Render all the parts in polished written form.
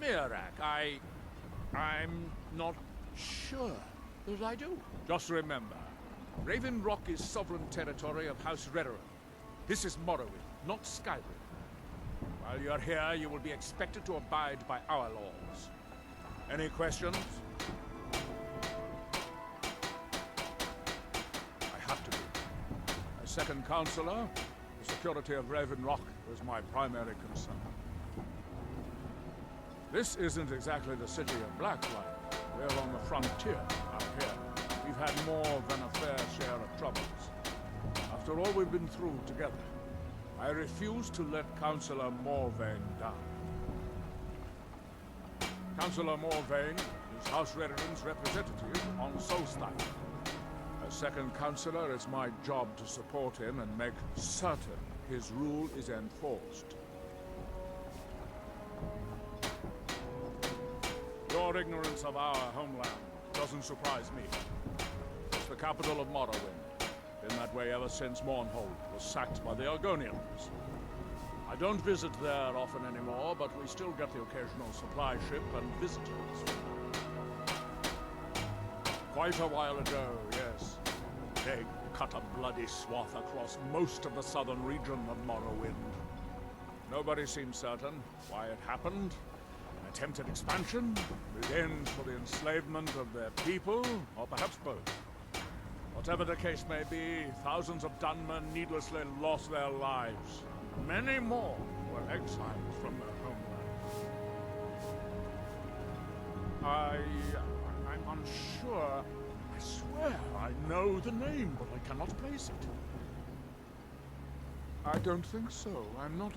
Mirak, I'm not sure that I do. Just remember, Raven Rock is sovereign territory of House Redoran. This is Morrowind, not Skyrim. While you're here, you will be expected to abide by our laws. Any questions? I have to be. As second counselor, the security of Raven Rock is my primary concern. This isn't exactly the city of Blacklight. We're on the frontier out here. We've had more than a fair share of troubles. After all we've been through together, I refuse to let Councillor Morvain down. Councillor Morvain is House Redoran's representative on Solstheim. As second councillor, it's my job to support him and make certain his rule is enforced. Your ignorance of our homeland doesn't surprise me. It's the capital of Morrowind. Been that way ever since Mournhold was sacked by the Argonians. I don't visit there often anymore, but we still get the occasional supply ship and visitors. Quite a while ago, yes. They cut a bloody swath across most of the southern region of Morrowind. Nobody seems certain why it happened. An attempted expansion, revenge for the enslavement of their people, or perhaps both. Whatever the case may be, thousands of Dunmen needlessly lost their lives. Many more were exiled from their homeland. I'm unsure. I swear I know the name, but I cannot place it. I don't think so. I'm not...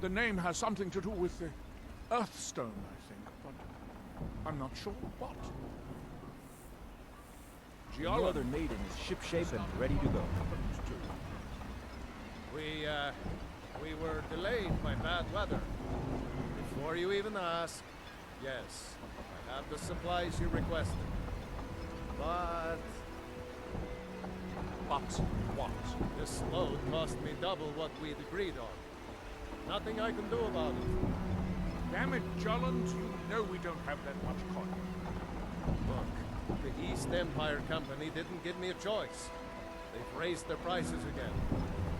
The name has something to do with the Earthstone, I think, but I'm not sure what. The Northern Maiden is shipshape and ready to go. We were delayed by bad weather. Before you even ask, yes, I have the supplies you requested. But what? This load cost me double what we'd agreed on. Nothing I can do about it. Damn it, Jolland, you know we don't have that much coin. Look, the East Empire Company didn't give me a choice. They've raised their prices again,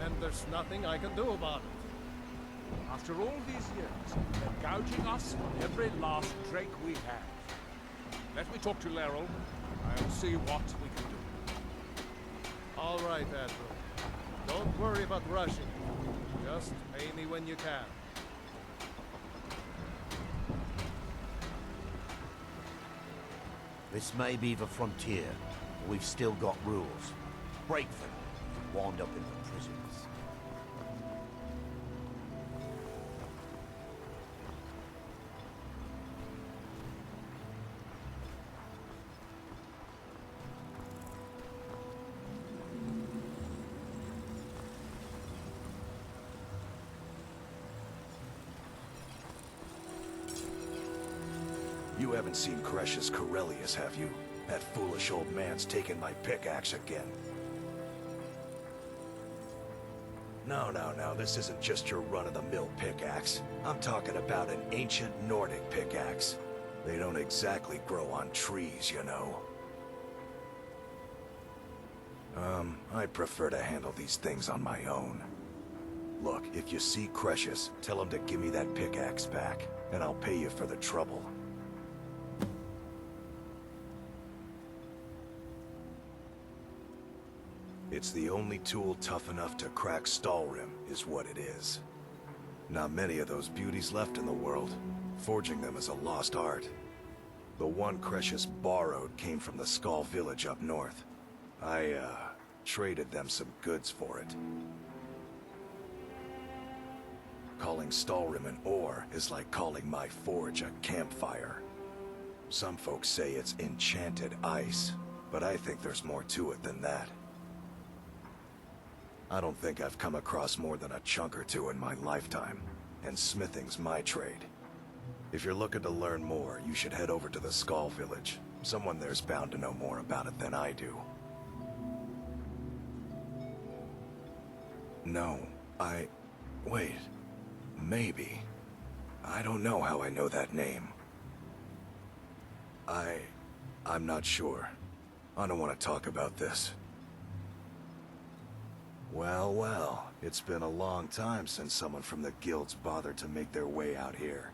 and there's nothing I can do about it. After all these years, they're gouging us for every last drake we have. Let me talk to Laeral. I'll see what we can do. All right, Admiral. Don't worry about rushing. Just pay me when you can. This may be the frontier, but we've still got rules. Break them, you wind up in the prisons. You haven't seen Cresius Corellius, have you? That foolish old man's taken my pickaxe again. No, this isn't just your run-of-the-mill pickaxe. I'm talking about an ancient Nordic pickaxe. They don't exactly grow on trees, you know. I prefer to handle these things on my own. Look, if you see Cresius, tell him to give me that pickaxe back, and I'll pay you for the trouble. It's the only tool tough enough to crack Stalrim, is what it is. Not many of those beauties left in the world. Forging them is a lost art. The one Cresius borrowed came from the Skull village up north. I, traded them some goods for it. Calling Stalrim an ore is like calling my forge a campfire. Some folks say it's enchanted ice, but I think there's more to it than that. I don't think I've come across more than a chunk or two in my lifetime, and smithing's my trade. If you're looking to learn more, you should head over to the Skull village. Someone there's bound to know more about it than I do. No, wait. Maybe. I don't know how I know that name. I'm not sure. I don't want to talk about this. Well, well, it's been a long time since someone from the guilds bothered to make their way out here.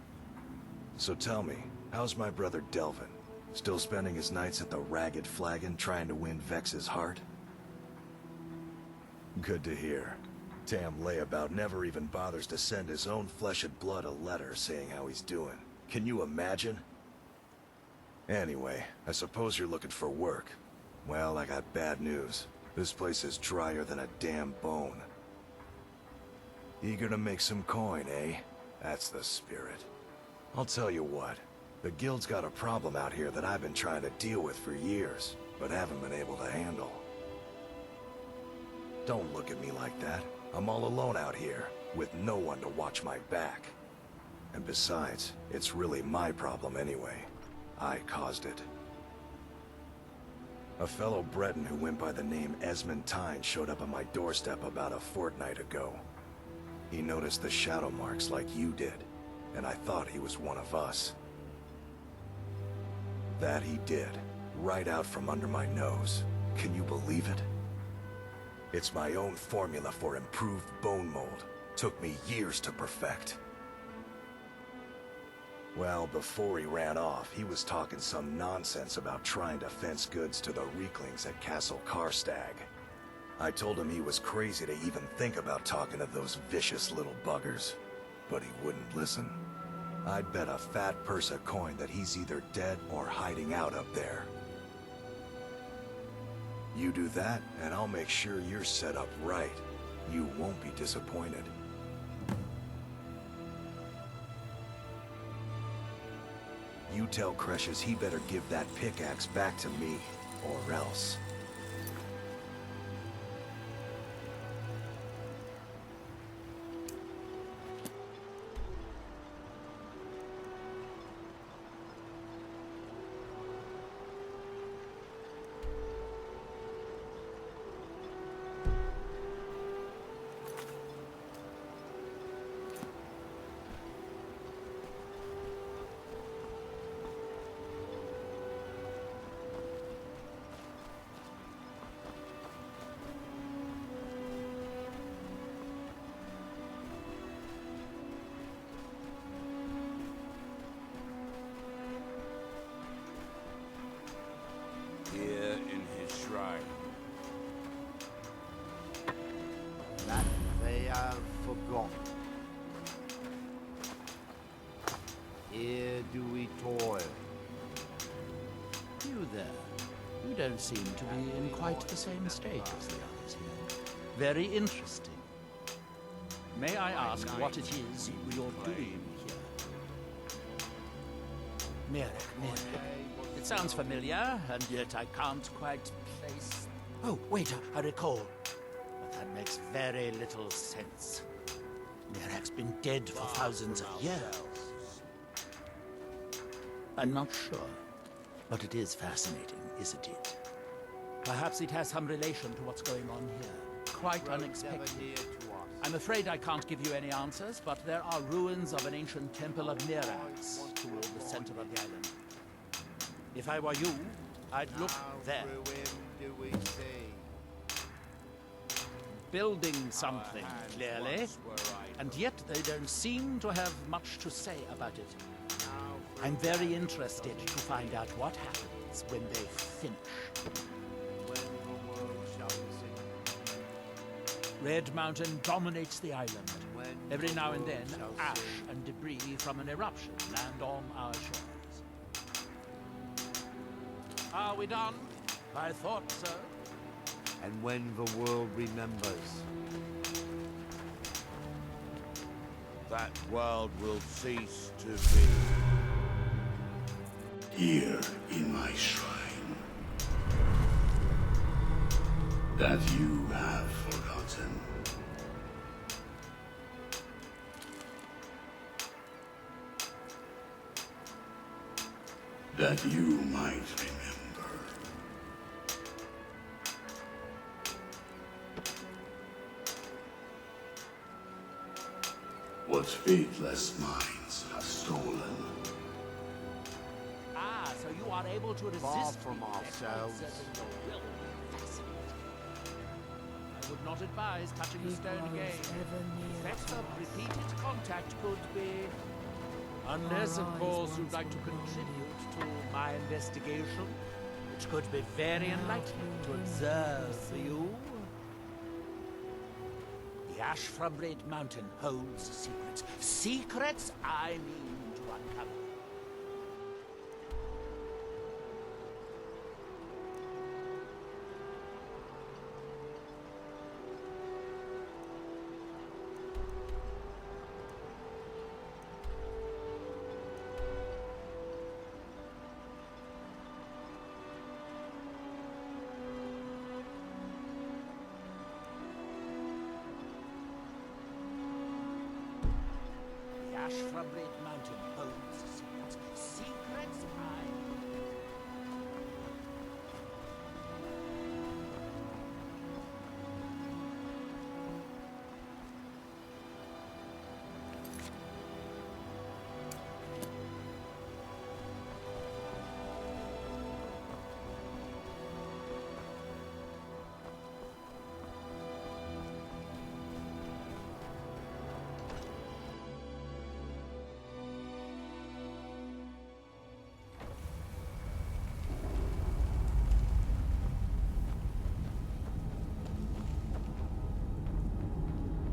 So tell me, how's my brother Delvin? Still spending his nights at the Ragged Flagon trying to win Vex's heart? Good to hear. Tam Layabout never even bothers to send his own flesh and blood a letter saying how he's doing. Can you imagine? Anyway, I suppose you're looking for work. Well, I got bad news. This place is drier than a damn bone. Eager to make some coin, eh? That's the spirit. I'll tell you what. The guild's got a problem out here that I've been trying to deal with for years, but haven't been able to handle. Don't look at me like that. I'm all alone out here, with no one to watch my back. And besides, it's really my problem anyway. I caused it. A fellow Breton who went by the name Esmond Tyne showed up on my doorstep about a fortnight ago. He noticed the shadow marks like you did, and I thought he was one of us. That he did, right out from under my nose. Can you believe it? It's my own formula for improved bone mold. Took me years to perfect. Well, before he ran off, he was talking some nonsense about trying to fence goods to the Reeklings at Castle Karstag. I told him he was crazy to even think about talking to those vicious little buggers, but he wouldn't listen. I'd bet a fat purse of coin that he's either dead or hiding out up there. You do that, and I'll make sure you're set up right. You won't be disappointed. You tell Cresius he better give that pickaxe back to me, or else. Here in his shrine. That they have forgotten. Here do we toil. You there. You don't seem to be in quite the same state as the others here. Very interesting. May I ask what it is you're doing here? Mirek. It sounds familiar, and yet I can't quite place... Oh, wait, I recall. But that makes very little sense. Mirek's been dead for thousands of years. I'm not sure, but it is fascinating, isn't it? Perhaps it has some relation to what's going on here. Quite unexpected. I'm afraid I can't give you any answers, but there are ruins of an ancient temple of Mirax toward the center of the island. If I were you, I'd look there. Do we see? Building something, clearly, and yet they don't seem to have much to say about it. I'm very interested to find out what happens when they finish. When the world shall sing. Red Mountain dominates the island. When Every the now and world then, shall ash sing. and debris from an eruption land on our shores. Are we done? I thought so. And when the world remembers. That world will cease to be. Here in my shrine, that you have forgotten. That you might remember. what faithless minds have stolen. Ah, so you are able to resist Far from me, ourselves. exerting your will. Fascinating. I would not advise touching the stone again. Effects of repeated contact could be... Unless, of course, you'd like to contribute to my investigation, which could be very enlightening to observe for you. The ash from Red Mountain holds secrets. Secrets I mean to uncover. The ash from Red Mountain holds secrets. Secrets I...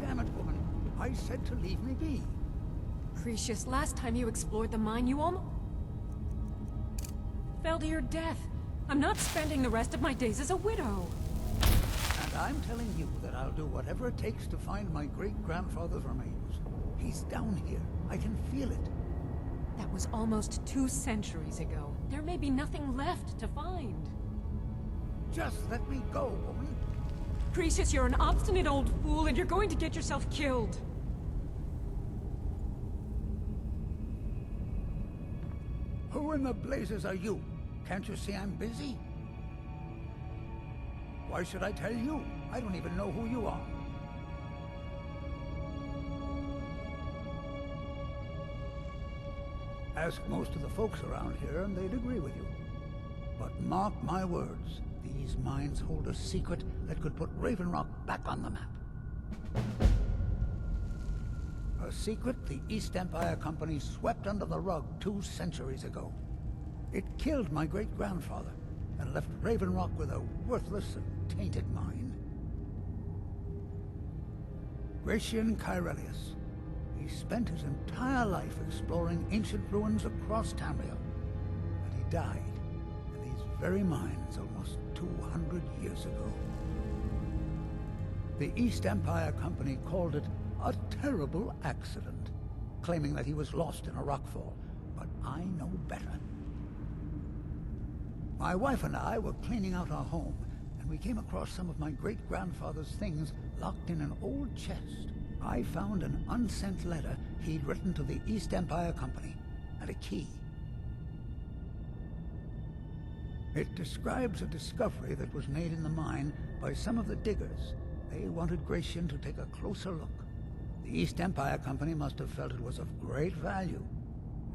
Damn it, woman. I said to leave me be. Precious, last time you explored the mine, you almost fell to your death. I'm not spending the rest of my days as a widow. And I'm telling you that I'll do whatever it takes to find my great-grandfather's remains. He's down here. I can feel it. That was almost 2 centuries ago. There may be nothing left to find. Just let me go, woman. Precious, you're an obstinate old fool and you're going to get yourself killed. Who in the blazes are you? Can't you see I'm busy? Why should I tell you? I don't even know who you are. Ask most of the folks around here and they'd agree with you. But mark my words, these mines hold a secret that could put Raven Rock back on the map. A secret the East Empire Company swept under the rug 2 centuries ago. It killed my great-grandfather and left Raven Rock with a worthless and tainted mine. Gratian Kyrelius. He spent his entire life exploring ancient ruins across Tamriel, and he died in these very mines almost 200 years ago. The East Empire Company called it a terrible accident, claiming that he was lost in a rockfall, but I know better. My wife and I were cleaning out our home, and we came across some of my great-grandfather's things locked in an old chest. I found an unsent letter he'd written to the East Empire Company, and a key. It describes a discovery that was made in the mine by some of the diggers. They wanted Gratian to take a closer look. The East Empire Company must have felt it was of great value,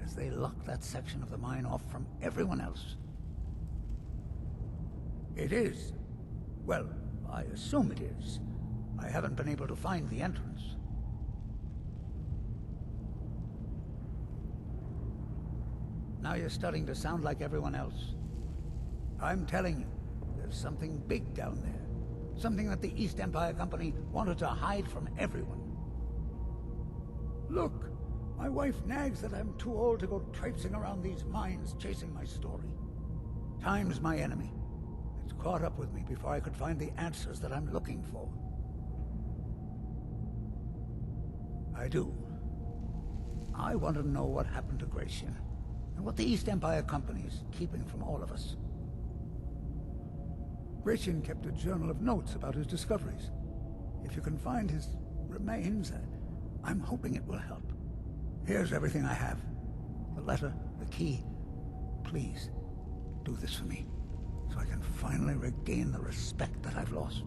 as they locked that section of the mine off from everyone else. It is. Well, I assume it is. I haven't been able to find the entrance. Now you're starting to sound like everyone else. I'm telling you, there's something big down there. Something that the East Empire Company wanted to hide from everyone. Look, my wife nags that I'm too old to go traipsing around these mines chasing my story. Time's my enemy. It's caught up with me before I could find the answers that I'm looking for. I do. I want to know what happened to Gratian, and what the East Empire Company is keeping from all of us. Gratian kept a journal of notes about his discoveries. If you can find his remains, I'm hoping it will help. Here's everything I have. The letter, the key. Please, do this for me, so I can finally regain the respect that I've lost.